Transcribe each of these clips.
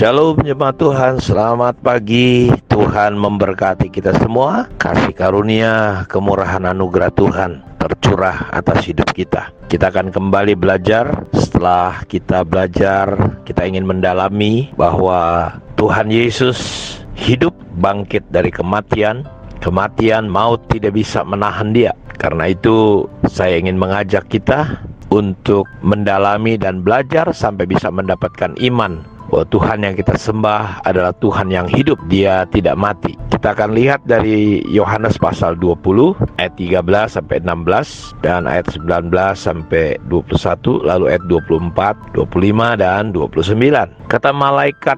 Shalom jemaat Tuhan, selamat pagi. Tuhan memberkati kita semua. Kasih karunia, kemurahan anugerah Tuhan tercurah atas hidup kita. Kita akan kembali belajar. Setelah kita belajar, kita ingin mendalami bahwa Tuhan Yesus hidup bangkit dari kematian. Kematian, maut tidak bisa menahan dia. Karena itu saya ingin mengajak kita untuk mendalami dan belajar sampai bisa mendapatkan iman bahwa Tuhan yang kita sembah adalah Tuhan yang hidup, Dia tidak mati. Kita akan lihat dari Yohanes pasal 20 ayat 13 sampai 16 dan ayat 19 sampai 21, lalu ayat 24, 25 dan 29. Kata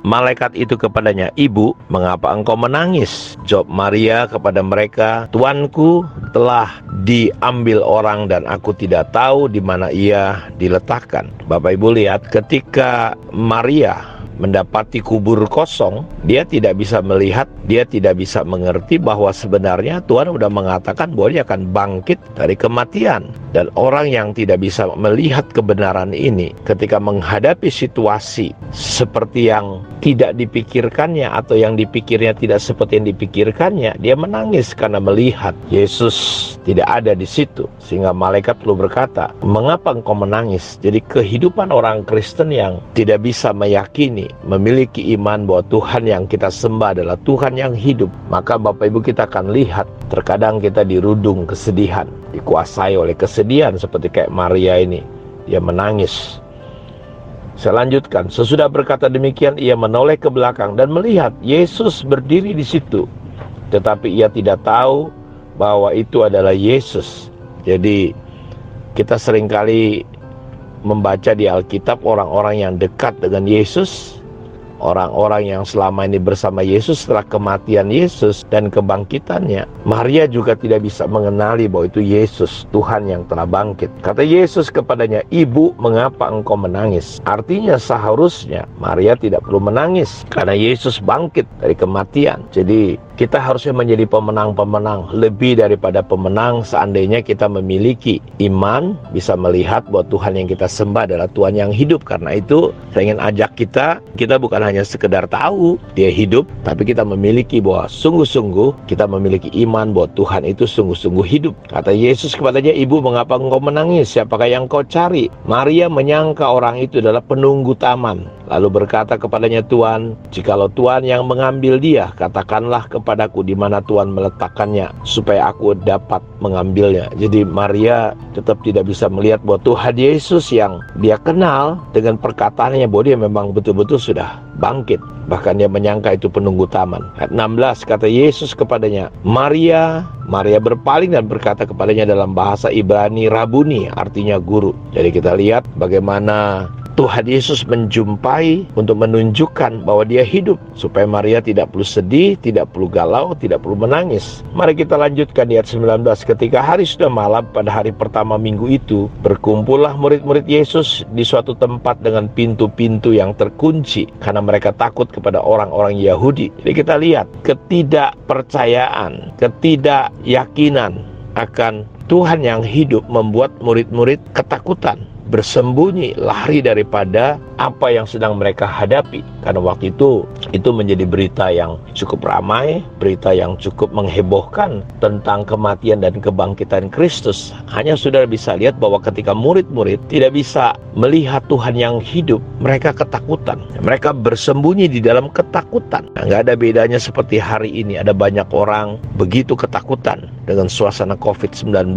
malaikat itu kepadanya, "Ibu, mengapa engkau menangis?" Jawab Maria kepada mereka, "Tuanku telah diambil orang dan aku tidak tahu di mana ia diletakkan." Bapak Ibu lihat, ketika Maria mendapati kubur kosong, dia tidak bisa melihat, dia tidak bisa mengerti bahwa sebenarnya Tuhan sudah mengatakan bahwa dia akan bangkit dari kematian. Dan orang yang tidak bisa melihat kebenaran ini, ketika menghadapi situasi seperti yang tidak dipikirkannya atau yang dipikirnya tidak seperti yang dipikirkannya, dia menangis karena melihat Yesus tidak ada di situ. Sehingga malaikat lalu berkata, "Mengapa engkau menangis?" Jadi kehidupan orang Kristen yang tidak bisa meyakini, memiliki iman bahwa Tuhan yang kita sembah adalah Tuhan yang hidup, maka Bapak Ibu kita akan lihat terkadang kita dirudung kesedihan, dikuasai oleh kesedihan seperti kayak Maria ini. Dia menangis. Saya lanjutkan. Sesudah berkata demikian, ia menoleh ke belakang dan melihat Yesus berdiri di situ, tetapi ia tidak tahu bahwa itu adalah Yesus. Jadi kita seringkali membaca di Alkitab orang-orang yang dekat dengan Yesus, orang-orang yang selama ini bersama Yesus setelah kematian Yesus dan kebangkitannya. Maria juga tidak bisa mengenali bahwa itu Yesus, Tuhan yang telah bangkit. Kata Yesus kepadanya, "Ibu, mengapa engkau menangis?" Artinya seharusnya Maria tidak perlu menangis karena Yesus bangkit dari kematian. Jadi kita harusnya menjadi pemenang-pemenang, lebih daripada pemenang seandainya kita memiliki iman, bisa melihat bahwa Tuhan yang kita sembah adalah Tuhan yang hidup. Karena itu saya ingin ajak kita bukan hanya sekedar tahu Dia hidup, tapi kita memiliki bahwa sungguh-sungguh kita memiliki iman bahwa Tuhan itu sungguh-sungguh hidup. Kata Yesus kepadanya, "Ibu, mengapa engkau menangis? Siapakah yang kau cari?" Maria menyangka orang itu adalah penunggu taman, lalu berkata kepadanya, "Tuan, jikalau Tuan yang mengambil dia, katakanlah kepadaku di mana Tuhan meletakkannya, supaya aku dapat mengambilnya." Jadi Maria tetap tidak bisa melihat bahwa Tuhan Yesus yang dia kenal dengan perkataannya bahwa dia memang betul-betul sudah bangkit. Bahkan dia menyangka itu penunggu taman. Ayat 16, kata Yesus kepadanya, "Maria." Maria berpaling dan berkata kepadanya dalam bahasa Ibrani, "Rabuni," artinya guru. Jadi kita lihat bagaimana Tuhan Yesus menjumpai untuk menunjukkan bahwa dia hidup, supaya Maria tidak perlu sedih, tidak perlu galau, tidak perlu menangis. Mari kita lanjutkan di ayat 19. Ketika hari sudah malam pada hari pertama minggu itu, berkumpullah murid-murid Yesus di suatu tempat dengan pintu-pintu yang terkunci karena mereka takut kepada orang-orang Yahudi. Jadi kita lihat ketidakpercayaan, ketidakyakinan akan Tuhan yang hidup membuat murid-murid ketakutan, bersembunyi, lari daripada apa yang sedang mereka hadapi. Karena waktu itu menjadi berita yang cukup ramai, berita yang cukup menghebohkan tentang kematian dan kebangkitan Kristus. Hanya saudara bisa lihat bahwa ketika murid-murid tidak bisa melihat Tuhan yang hidup, mereka ketakutan. Mereka bersembunyi di dalam ketakutan. Nggak ada bedanya seperti hari ini. Ada banyak orang begitu ketakutan dengan suasana COVID-19.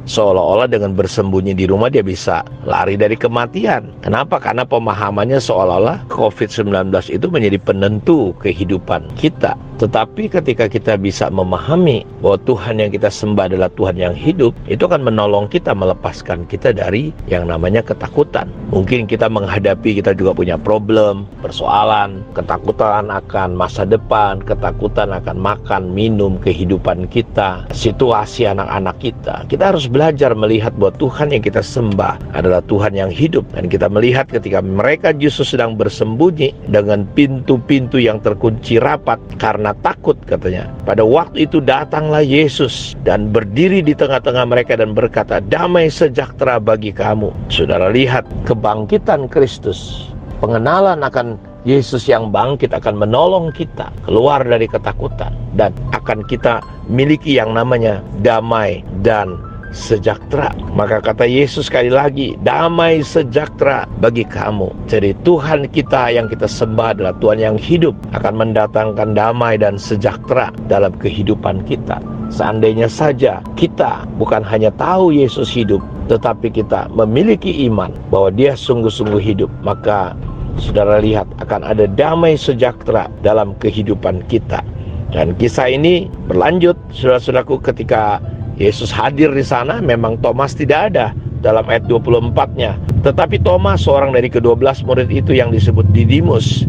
Seolah-olah dengan bersembunyi di rumah dia bisa lari dari kematian. Kenapa? Karena pemahamannya seolah-olah COVID-19 itu menjadi penentu kehidupan kita. Tetapi ketika kita bisa memahami bahwa Tuhan yang kita sembah adalah Tuhan yang hidup, itu akan menolong kita, melepaskan kita dari yang namanya ketakutan. Mungkin kita menghadapi, kita juga punya problem, persoalan, ketakutan akan masa depan, ketakutan akan makan, minum, kehidupan kita, situasi anak-anak kita. Kita harus belajar melihat bahwa Tuhan yang kita sembah adalah Tuhan yang hidup. Dan kita melihat ketika mereka justru sedang bersembunyi dengan pintu-pintu yang terkunci rapat karena takut, katanya. Pada waktu itu datanglah Yesus dan berdiri di tengah-tengah mereka dan berkata, "Damai sejahtera bagi kamu." Saudara lihat kebangkitan Kristus, pengenalan akan Yesus yang bangkit akan menolong kita keluar dari ketakutan, dan akan kita miliki yang namanya damai dan sejahtera. Maka kata Yesus sekali lagi, damai sejahtera bagi kamu. Jadi Tuhan kita yang kita sembah adalah Tuhan yang hidup, akan mendatangkan damai dan sejahtera dalam kehidupan kita. Seandainya saja kita bukan hanya tahu Yesus hidup, tetapi kita memiliki iman bahwa Dia sungguh-sungguh hidup, maka saudara lihat akan ada damai sejahtera dalam kehidupan kita. Dan kisah ini berlanjut, saudara-saudaraku, ketika Yesus hadir di sana. Memang Thomas tidak ada dalam ayat 24-nya. Tetapi Thomas, seorang dari ke-12 murid itu yang disebut Didimus,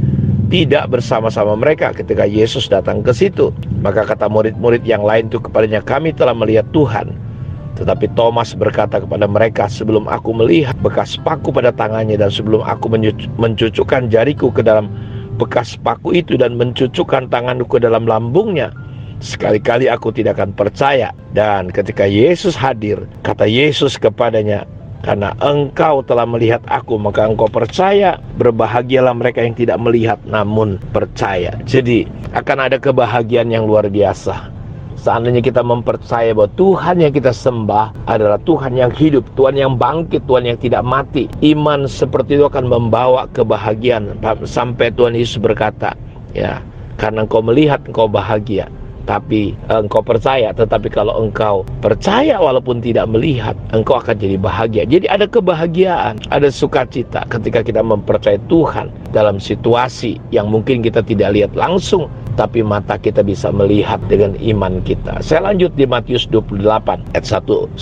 tidak bersama-sama mereka ketika Yesus datang ke situ. Maka kata murid-murid yang lain itu kepadanya, kami telah melihat Tuhan. Tetapi Thomas berkata kepada mereka, sebelum aku melihat bekas paku pada tangannya, dan sebelum aku mencucukkan jariku ke dalam bekas paku itu, dan mencucukkan tanganku ke dalam lambungnya, sekali-kali aku tidak akan percaya. Dan ketika Yesus hadir, kata Yesus kepadanya, karena engkau telah melihat aku, maka engkau percaya. Berbahagialah mereka yang tidak melihat namun percaya. Jadi akan ada kebahagiaan yang luar biasa seandainya kita mempercayai bahwa Tuhan yang kita sembah adalah Tuhan yang hidup, Tuhan yang bangkit, Tuhan yang tidak mati. Iman seperti itu akan membawa kebahagiaan. Sampai Tuhan Yesus berkata, ya, karena engkau melihat engkau bahagia, tapi engkau percaya. Tetapi kalau engkau percaya walaupun tidak melihat, engkau akan jadi bahagia. Jadi ada kebahagiaan, ada sukacita ketika kita mempercayai Tuhan dalam situasi yang mungkin kita tidak lihat langsung, tapi mata kita bisa melihat dengan iman kita. Saya lanjut di Matius 28 ayat 1-6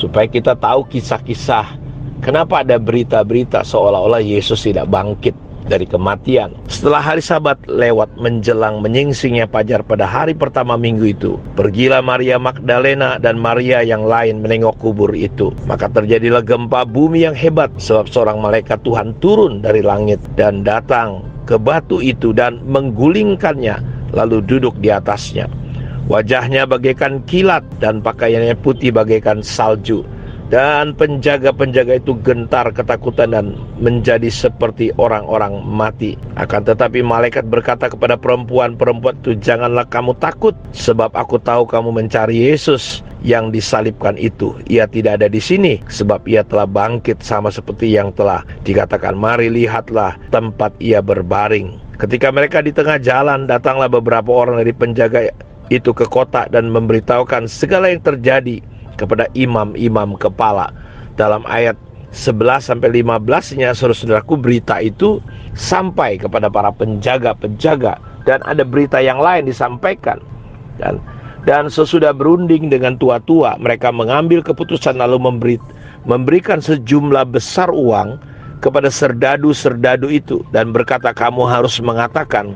supaya kita tahu kisah-kisah kenapa ada berita-berita seolah-olah Yesus tidak bangkit dari kematian. Setelah hari Sabat lewat menjelang menyingsingnya fajar pada hari pertama minggu itu, pergilah Maria Magdalena dan Maria yang lain menengok kubur itu. Maka terjadilah gempa bumi yang hebat, sebab seorang malaikat Tuhan turun dari langit dan datang ke batu itu dan menggulingkannya, lalu duduk di atasnya. Wajahnya bagaikan kilat dan pakaiannya putih bagaikan salju. Dan penjaga-penjaga itu gentar ketakutan dan menjadi seperti orang-orang mati. Akan tetapi malaikat berkata kepada perempuan-perempuan itu, janganlah kamu takut, sebab aku tahu kamu mencari Yesus yang disalibkan itu. Ia tidak ada di sini, sebab ia telah bangkit sama seperti yang telah dikatakan. Mari lihatlah tempat ia berbaring. Ketika mereka di tengah jalan, datanglah beberapa orang dari penjaga itu ke kota dan memberitahukan segala yang terjadi kepada imam-imam kepala. Dalam ayat 11-15-nya, saudara-saudaraku, berita itu sampai kepada para penjaga-penjaga, dan ada berita yang lain disampaikan. Dan sesudah berunding dengan tua-tua, mereka mengambil keputusan lalu memberikan sejumlah besar uang kepada serdadu-serdadu itu, dan berkata, kamu harus mengatakan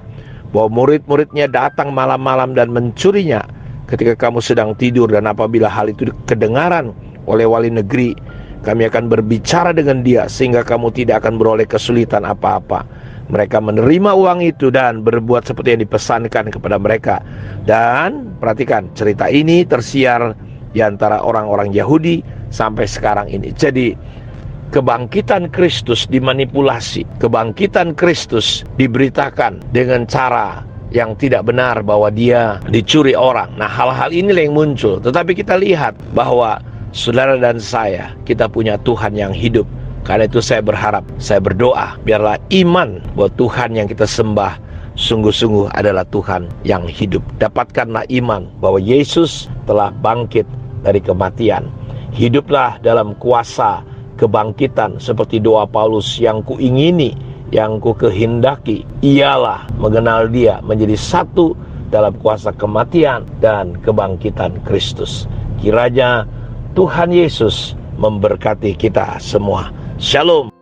bahwa murid-muridnya datang malam-malam dan mencurinya ketika kamu sedang tidur, dan apabila hal itu kedengaran oleh wali negeri, kami akan berbicara dengan dia sehingga kamu tidak akan beroleh kesulitan apa-apa. Mereka menerima uang itu dan berbuat seperti yang dipesankan kepada mereka. Dan perhatikan, cerita ini tersiar di antara orang-orang Yahudi sampai sekarang ini. Jadi kebangkitan Kristus dimanipulasi, kebangkitan Kristus diberitakan dengan cara yang tidak benar, bahwa dia dicuri orang. Nah, hal-hal inilah yang muncul. Tetapi kita lihat bahwa saudara dan saya, kita punya Tuhan yang hidup. Karena itu saya berharap, saya berdoa, biarlah iman bahwa Tuhan yang kita sembah sungguh-sungguh adalah Tuhan yang hidup. Dapatkanlah iman bahwa Yesus telah bangkit dari kematian. Hiduplah dalam kuasa kebangkitan seperti doa Paulus, yang kuingini, yang ku kehendaki ialah mengenal dia, menjadi satu dalam kuasa kematian dan kebangkitan Kristus. Kiranya Tuhan Yesus memberkati kita semua. Shalom.